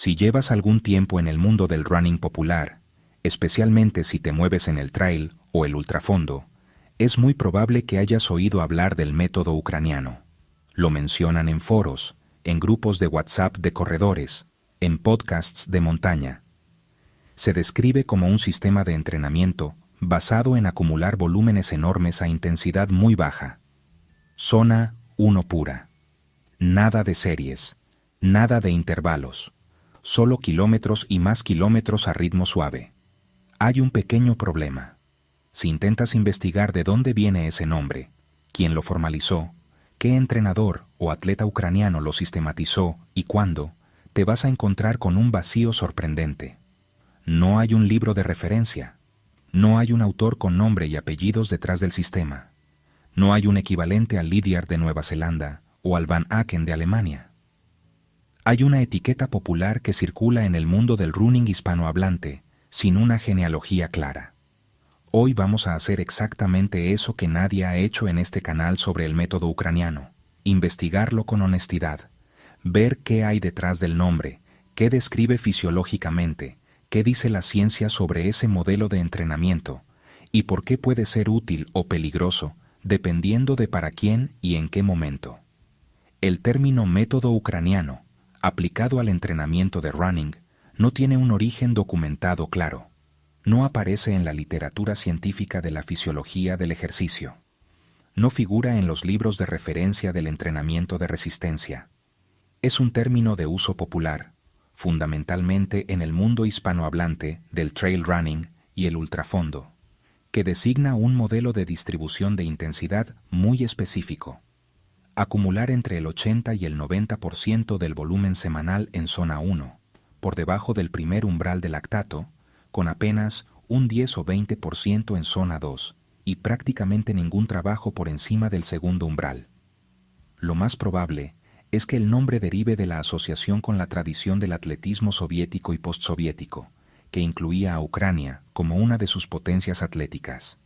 Si llevas algún tiempo en el mundo del running popular, especialmente si te mueves en el trail o el ultrafondo, es muy probable que hayas oído hablar del método ucraniano. Lo mencionan en foros, en grupos de WhatsApp de corredores, en podcasts de montaña. Se describe como un sistema de entrenamiento basado en acumular volúmenes enormes a intensidad muy baja. Zona 1 pura. Nada de series, nada de intervalos, solo kilómetros y más kilómetros a ritmo suave. Hay un pequeño problema. Si intentas investigar de dónde viene ese nombre, quién lo formalizó, qué entrenador o atleta ucraniano lo sistematizó y cuándo, te vas a encontrar con un vacío sorprendente. No hay un libro de referencia. No hay un autor con nombre y apellidos detrás del sistema. No hay un equivalente al Lydiard de Nueva Zelanda o al Van Aken de Alemania. Hay una etiqueta popular que circula en el mundo del running hispanohablante, sin una genealogía clara. Hoy vamos a hacer exactamente eso que nadie ha hecho en este canal sobre el método ucraniano: investigarlo con honestidad, ver qué hay detrás del nombre, qué describe fisiológicamente, qué dice la ciencia sobre ese modelo de entrenamiento y por qué puede ser útil o peligroso dependiendo de para quién y en qué momento. El término método ucraniano, aplicado al entrenamiento de running, no tiene un origen documentado claro. No aparece en la literatura científica de la fisiología del ejercicio. No figura en los libros de referencia del entrenamiento de resistencia. Es un término de uso popular, fundamentalmente en el mundo hispanohablante del trail running y el ultrafondo, que designa un modelo de distribución de intensidad muy específico. Acumular entre el 80 y el 90% del volumen semanal en zona 1, por debajo del primer umbral de lactato, con apenas un 10 o 20% en zona 2 y prácticamente ningún trabajo por encima del segundo umbral. Lo más probable es que el nombre derive de la asociación con la tradición del atletismo soviético y postsoviético, que incluía a Ucrania como una de sus potencias atléticas.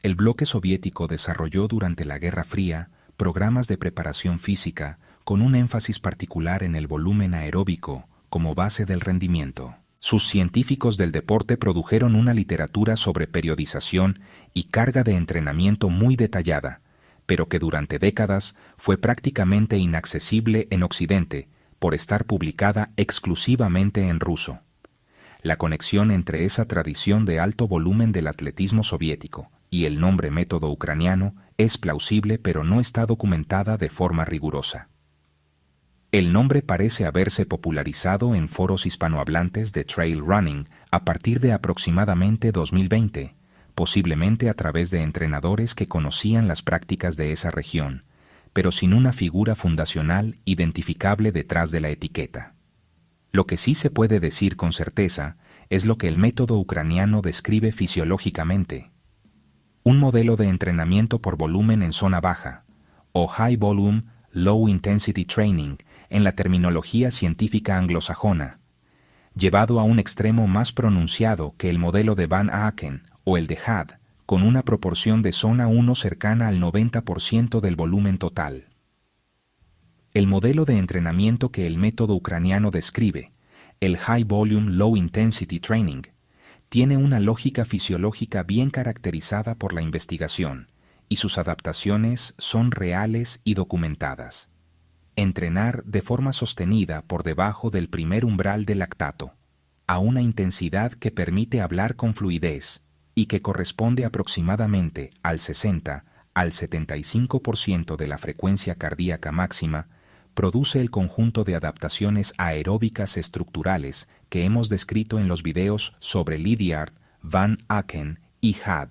El bloque soviético desarrolló durante la Guerra Fría programas de preparación física con un énfasis particular en el volumen aeróbico como base del rendimiento. Sus científicos del deporte produjeron una literatura sobre periodización y carga de entrenamiento muy detallada, pero que durante décadas fue prácticamente inaccesible en Occidente por estar publicada exclusivamente en ruso. La conexión entre esa tradición de alto volumen del atletismo soviético y el nombre método ucraniano es plausible, pero no está documentada de forma rigurosa. El nombre parece haberse popularizado en foros hispanohablantes de trail running a partir de aproximadamente 2020, posiblemente a través de entrenadores que conocían las prácticas de esa región, pero sin una figura fundacional identificable detrás de la etiqueta. Lo que sí se puede decir con certeza es lo que el método ucraniano describe fisiológicamente: un modelo de entrenamiento por volumen en zona baja, o High Volume, Low Intensity Training en la terminología científica anglosajona, llevado a un extremo más pronunciado que el modelo de Van Aken o el de HAD, con una proporción de zona 1 cercana al 90% del volumen total. El modelo de entrenamiento que el método ucraniano describe, el High Volume Low Intensity Training, tiene una lógica fisiológica bien caracterizada por la investigación, y sus adaptaciones son reales y documentadas. Entrenar de forma sostenida por debajo del primer umbral del lactato, a una intensidad que permite hablar con fluidez y que corresponde aproximadamente al 60 al 75% de la frecuencia cardíaca máxima, produce el conjunto de adaptaciones aeróbicas estructurales que hemos descrito en los videos sobre Lydiard, Van Aken y HAD.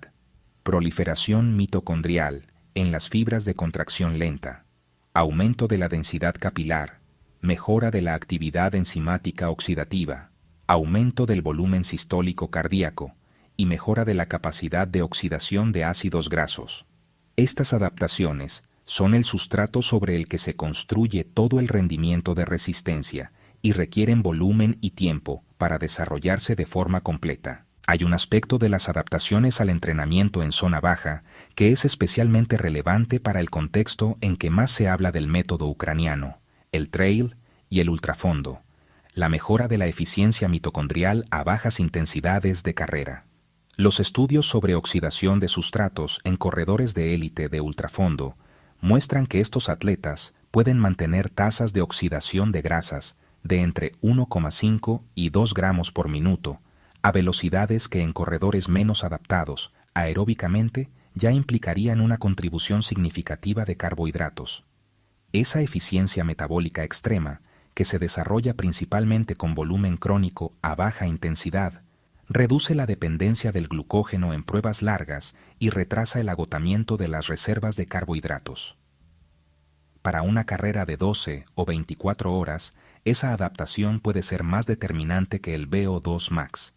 Proliferación mitocondrial en las fibras de contracción lenta, aumento de la densidad capilar, mejora de la actividad enzimática oxidativa, aumento del volumen sistólico cardíaco y mejora de la capacidad de oxidación de ácidos grasos. Estas adaptaciones son el sustrato sobre el que se construye todo el rendimiento de resistencia y requieren volumen y tiempo para desarrollarse de forma completa. Hay un aspecto de las adaptaciones al entrenamiento en zona baja que es especialmente relevante para el contexto en que más se habla del método ucraniano, el trail y el ultrafondo: la mejora de la eficiencia mitocondrial a bajas intensidades de carrera. Los estudios sobre oxidación de sustratos en corredores de élite de ultrafondo muestran que estos atletas pueden mantener tasas de oxidación de grasas de entre 1,5 y 2 gramos por minuto, a velocidades que en corredores menos adaptados aeróbicamente ya implicarían una contribución significativa de carbohidratos. Esa eficiencia metabólica extrema, que se desarrolla principalmente con volumen crónico a baja intensidad, reduce la dependencia del glucógeno en pruebas largas y retrasa el agotamiento de las reservas de carbohidratos. Para una carrera de 12 o 24 horas, esa adaptación puede ser más determinante que el VO2 max.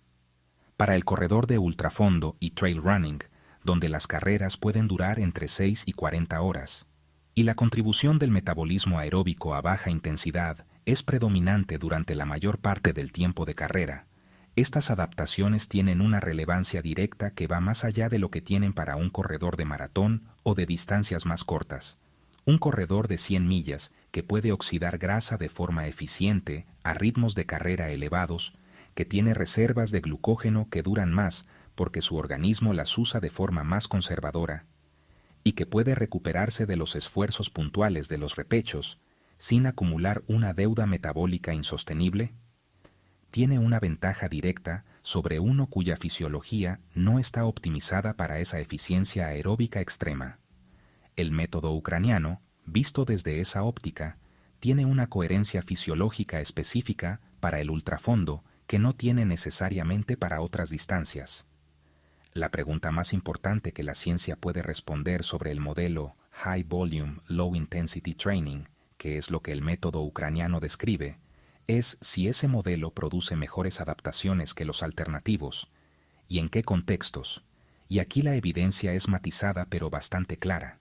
Para el corredor de ultrafondo y trail running, donde las carreras pueden durar entre 6 y 40 horas, y la contribución del metabolismo aeróbico a baja intensidad es predominante durante la mayor parte del tiempo de carrera, estas adaptaciones tienen una relevancia directa que va más allá de lo que tienen para un corredor de maratón o de distancias más cortas. Un corredor de 100 millas que puede oxidar grasa de forma eficiente a ritmos de carrera elevados, que tiene reservas de glucógeno que duran más porque su organismo las usa de forma más conservadora, y que puede recuperarse de los esfuerzos puntuales de los repechos sin acumular una deuda metabólica insostenible, tiene una ventaja directa sobre uno cuya fisiología no está optimizada para esa eficiencia aeróbica extrema. El método ucraniano, visto desde esa óptica, tiene una coherencia fisiológica específica para el ultrafondo que no tiene necesariamente para otras distancias. La pregunta más importante que la ciencia puede responder sobre el modelo High Volume, Low Intensity Training, que es lo que el método ucraniano describe, es si ese modelo produce mejores adaptaciones que los alternativos, y en qué contextos, y aquí la evidencia es matizada pero bastante clara.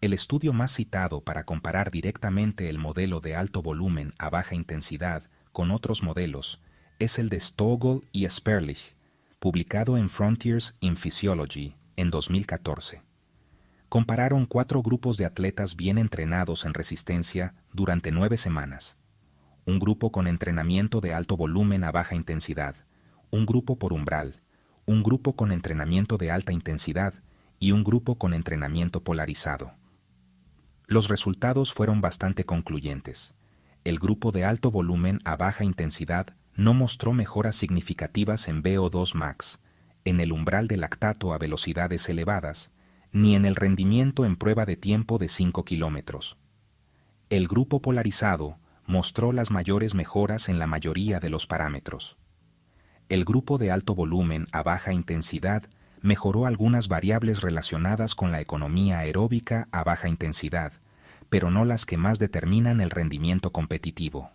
El estudio más citado para comparar directamente el modelo de alto volumen a baja intensidad con otros modelos es el de Stogel y Sperlich, publicado en Frontiers in Physiology en 2014. Compararon 4 grupos de atletas bien entrenados en resistencia durante 9 semanas. Un grupo con entrenamiento de alto volumen a baja intensidad, un grupo por umbral, un grupo con entrenamiento de alta intensidad y un grupo con entrenamiento polarizado. Los resultados fueron bastante concluyentes. El grupo de alto volumen a baja intensidad no mostró mejoras significativas en VO2 max, en el umbral de lactato a velocidades elevadas, ni en el rendimiento en prueba de tiempo de 5 kilómetros. El grupo polarizado mostró las mayores mejoras en la mayoría de los parámetros. El grupo de alto volumen a baja intensidad mejoró algunas variables relacionadas con la economía aeróbica a baja intensidad, pero no las que más determinan el rendimiento competitivo.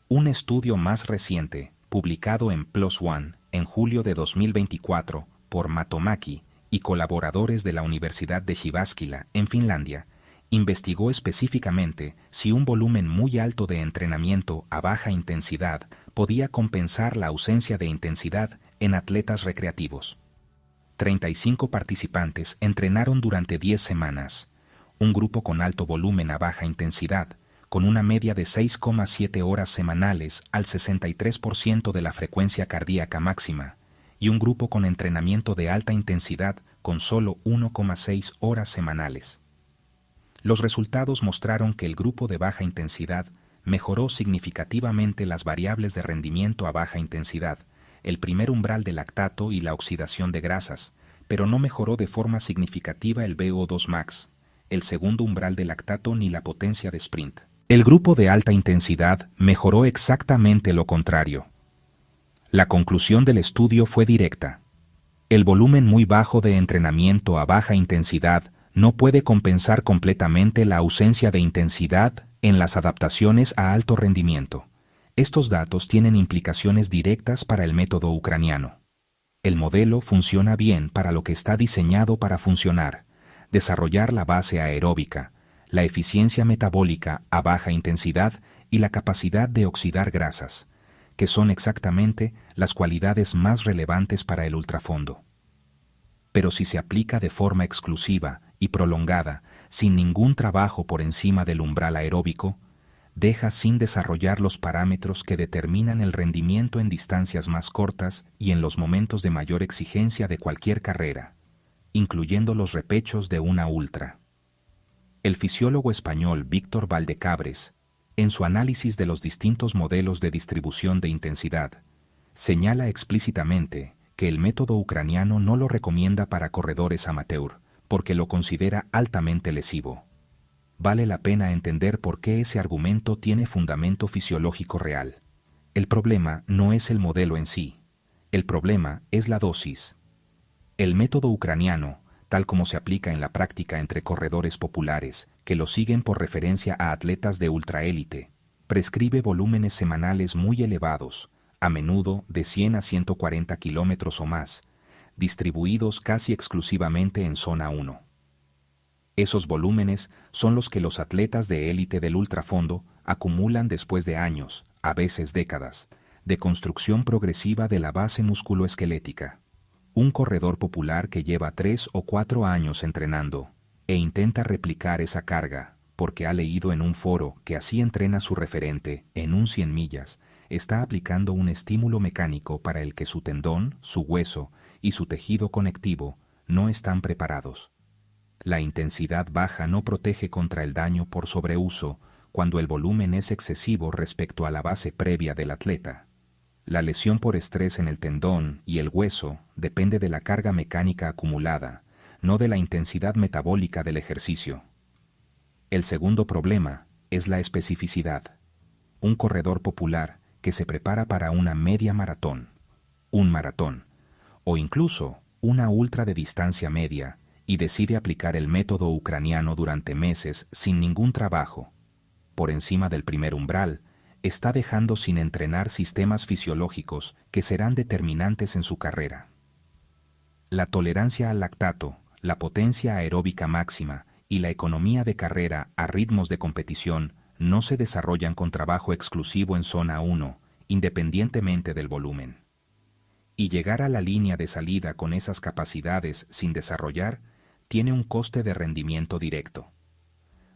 Un estudio más reciente, publicado en PLOS ONE en julio de 2024 por Matomaki y colaboradores de la Universidad de Jyväskylä en Finlandia, investigó específicamente si un volumen muy alto de entrenamiento a baja intensidad podía compensar la ausencia de intensidad en atletas recreativos. 35 participantes entrenaron durante 10 semanas, un grupo con alto volumen a baja intensidad, con una media de 6,7 horas semanales al 63% de la frecuencia cardíaca máxima, y un grupo con entrenamiento de alta intensidad con solo 1,6 horas semanales. Los resultados mostraron que el grupo de baja intensidad mejoró significativamente las variables de rendimiento a baja intensidad, el primer umbral de lactato y la oxidación de grasas, pero no mejoró de forma significativa el VO2 max, el segundo umbral de lactato ni la potencia de sprint. El grupo de alta intensidad mejoró exactamente lo contrario. La conclusión del estudio fue directa. El volumen muy bajo de entrenamiento a baja intensidad no puede compensar completamente la ausencia de intensidad en las adaptaciones a alto rendimiento. Estos datos tienen implicaciones directas para el método ucraniano. El modelo funciona bien para lo que está diseñado para funcionar: desarrollar la base aeróbica, la eficiencia metabólica a baja intensidad y la capacidad de oxidar grasas, que son exactamente las cualidades más relevantes para el ultrafondo. Pero si se aplica de forma exclusiva y prolongada, sin ningún trabajo por encima del umbral aeróbico, deja sin desarrollar los parámetros que determinan el rendimiento en distancias más cortas y en los momentos de mayor exigencia de cualquier carrera, incluyendo los repechos de una ultra. El fisiólogo español Víctor Valdecabres, en su análisis de los distintos modelos de distribución de intensidad, señala explícitamente que el método ucraniano no lo recomienda para corredores amateur, porque lo considera altamente lesivo. Vale la pena entender por qué ese argumento tiene fundamento fisiológico real. El problema no es el modelo en sí, el problema es la dosis. El método ucraniano, tal como se aplica en la práctica entre corredores populares, que lo siguen por referencia a atletas de ultraélite, prescribe volúmenes semanales muy elevados, a menudo de 100 a 140 kilómetros o más, distribuidos casi exclusivamente en zona 1. Esos volúmenes son los que los atletas de élite del ultrafondo acumulan después de años, a veces décadas, de construcción progresiva de la base musculoesquelética. Un corredor popular que lleva 3 o 4 años entrenando e intenta replicar esa carga porque ha leído en un foro que así entrena su referente en un 100 millas, está aplicando un estímulo mecánico para el que su tendón, su hueso y su tejido conectivo no están preparados. La intensidad baja no protege contra el daño por sobreuso cuando el volumen es excesivo respecto a la base previa del atleta. La lesión por estrés en el tendón y el hueso depende de la carga mecánica acumulada, no de la intensidad metabólica del ejercicio. El segundo problema es la especificidad. Un corredor popular que se prepara para una media maratón, un maratón, o incluso una ultra de distancia media, y decide aplicar el método ucraniano durante meses sin ningún trabajo, por encima del primer umbral, está dejando sin entrenar sistemas fisiológicos que serán determinantes en su carrera. La tolerancia al lactato, la potencia aeróbica máxima y la economía de carrera a ritmos de competición no se desarrollan con trabajo exclusivo en zona 1, independientemente del volumen. Y llegar a la línea de salida con esas capacidades sin desarrollar tiene un coste de rendimiento directo.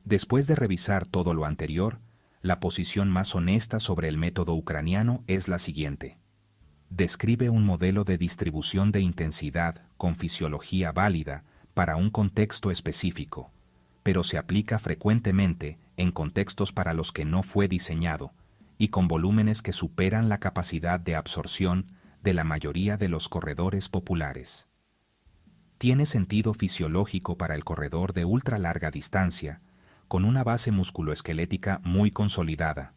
Después de revisar todo lo anterior, la posición más honesta sobre el método ucraniano es la siguiente. Describe un modelo de distribución de intensidad con fisiología válida para un contexto específico, pero se aplica frecuentemente en contextos para los que no fue diseñado y con volúmenes que superan la capacidad de absorción de la mayoría de los corredores populares. Tiene sentido fisiológico para el corredor de ultra larga distancia, con una base musculoesquelética muy consolidada,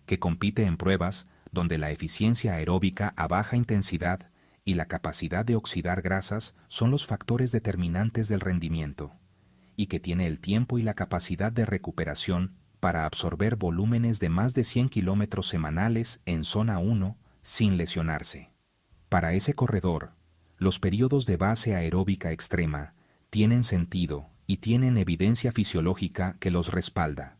que compite en pruebas donde la eficiencia aeróbica a baja intensidad y la capacidad de oxidar grasas son los factores determinantes del rendimiento, y que tiene el tiempo y la capacidad de recuperación para absorber volúmenes de más de 100 kilómetros semanales en zona 1 sin lesionarse. Para ese corredor, los periodos de base aeróbica extrema tienen sentido y tienen evidencia fisiológica que los respalda.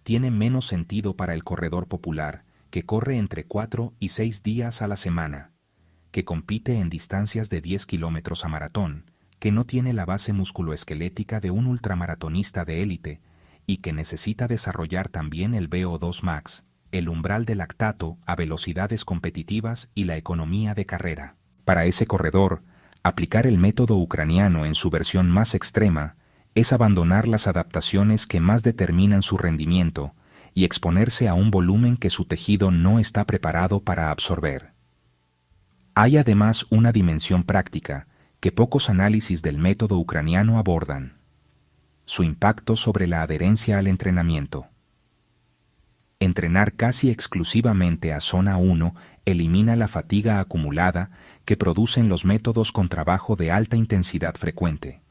Tiene menos sentido para el corredor popular, que corre entre 4 y 6 días a la semana, que compite en distancias de 10 kilómetros a maratón, que no tiene la base musculoesquelética de un ultramaratonista de élite y que necesita desarrollar también el VO2 max, el umbral de lactato a velocidades competitivas y la economía de carrera. Para ese corredor, aplicar el método ucraniano en su versión más extrema es abandonar las adaptaciones que más determinan su rendimiento y exponerse a un volumen que su tejido no está preparado para absorber. Hay además una dimensión práctica que pocos análisis del método ucraniano abordan: su impacto sobre la adherencia al entrenamiento. Entrenar casi exclusivamente a zona 1 elimina la fatiga acumulada que producen los métodos con trabajo de alta intensidad frecuente,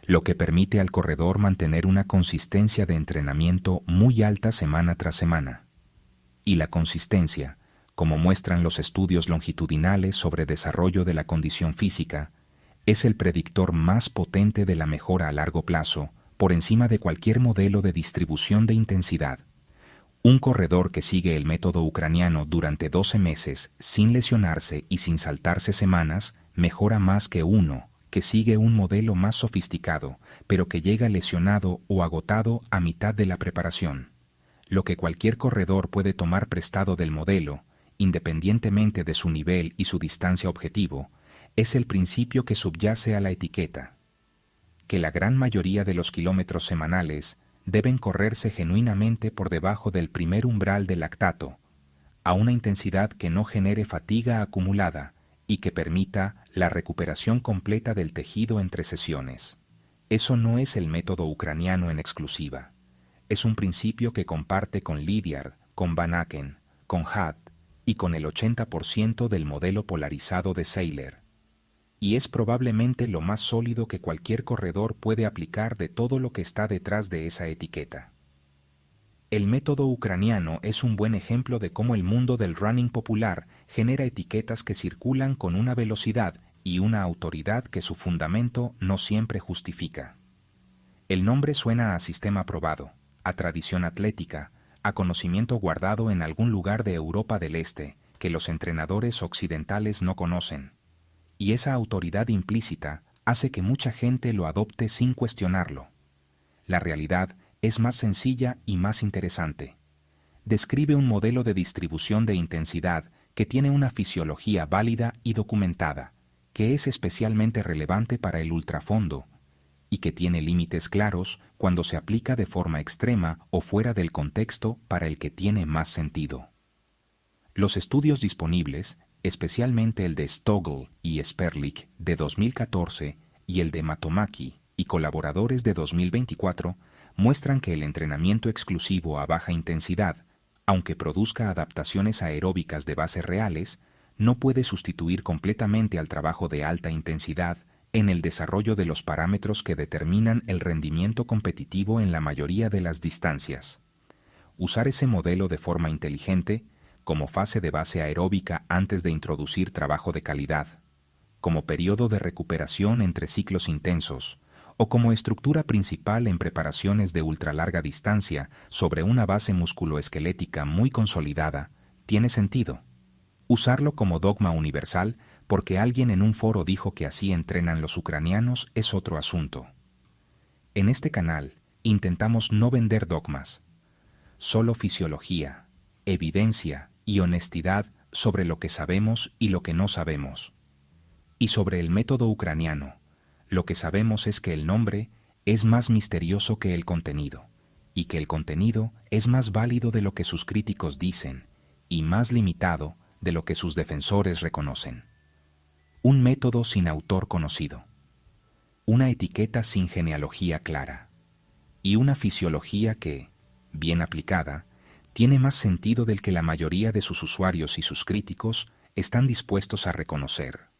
lo que permite al corredor mantener una consistencia de entrenamiento muy alta semana tras semana. Y la consistencia, como muestran los estudios longitudinales sobre desarrollo de la condición física, es el predictor más potente de la mejora a largo plazo, por encima de cualquier modelo de distribución de intensidad. Un corredor que sigue el método ucraniano durante 12 meses sin lesionarse y sin saltarse semanas mejora más que uno que sigue un modelo más sofisticado, pero que llega lesionado o agotado a mitad de la preparación. Lo que cualquier corredor puede tomar prestado del modelo, independientemente de su nivel y su distancia objetivo, es el principio que subyace a la etiqueta: que la gran mayoría de los kilómetros semanales deben correrse genuinamente por debajo del primer umbral del lactato, a una intensidad que no genere fatiga acumulada y que permita la recuperación completa del tejido entre sesiones. Eso no es el método ucraniano en exclusiva. Es un principio que comparte con Lydiard, con Van Aken, con Hutt y con el 80% del modelo polarizado de Seiler. Y es probablemente lo más sólido que cualquier corredor puede aplicar de todo lo que está detrás de esa etiqueta. El método ucraniano es un buen ejemplo de cómo el mundo del running popular genera etiquetas que circulan con una velocidad y una autoridad que su fundamento no siempre justifica. El nombre suena a sistema probado, a tradición atlética, a conocimiento guardado en algún lugar de Europa del Este que los entrenadores occidentales no conocen. Y esa autoridad implícita hace que mucha gente lo adopte sin cuestionarlo. La realidad es más sencilla y más interesante. Describe un modelo de distribución de intensidad que tiene una fisiología válida y documentada, que es especialmente relevante para el ultrafondo y que tiene límites claros cuando se aplica de forma extrema o fuera del contexto para el que tiene más sentido. Los estudios disponibles, especialmente el de Stogl y Sperlich de 2014 y el de Matomaki y colaboradores de 2024, muestran que el entrenamiento exclusivo a baja intensidad, aunque produzca adaptaciones aeróbicas de bases reales, no puede sustituir completamente al trabajo de alta intensidad en el desarrollo de los parámetros que determinan el rendimiento competitivo en la mayoría de las distancias. Usar ese modelo de forma inteligente, como fase de base aeróbica antes de introducir trabajo de calidad, como periodo de recuperación entre ciclos intensos, o como estructura principal en preparaciones de ultralarga distancia sobre una base musculoesquelética muy consolidada, tiene sentido. Usarlo como dogma universal porque alguien en un foro dijo que así entrenan los ucranianos es otro asunto. En este canal intentamos no vender dogmas, solo fisiología, evidencia y honestidad sobre lo que sabemos y lo que no sabemos. Y sobre el método ucraniano, lo que sabemos es que el nombre es más misterioso que el contenido, y que el contenido es más válido de lo que sus críticos dicen, y más limitado de lo que sus defensores reconocen. Un método sin autor conocido, una etiqueta sin genealogía clara, y una fisiología que, bien aplicada, tiene más sentido del que la mayoría de sus usuarios y sus críticos están dispuestos a reconocer.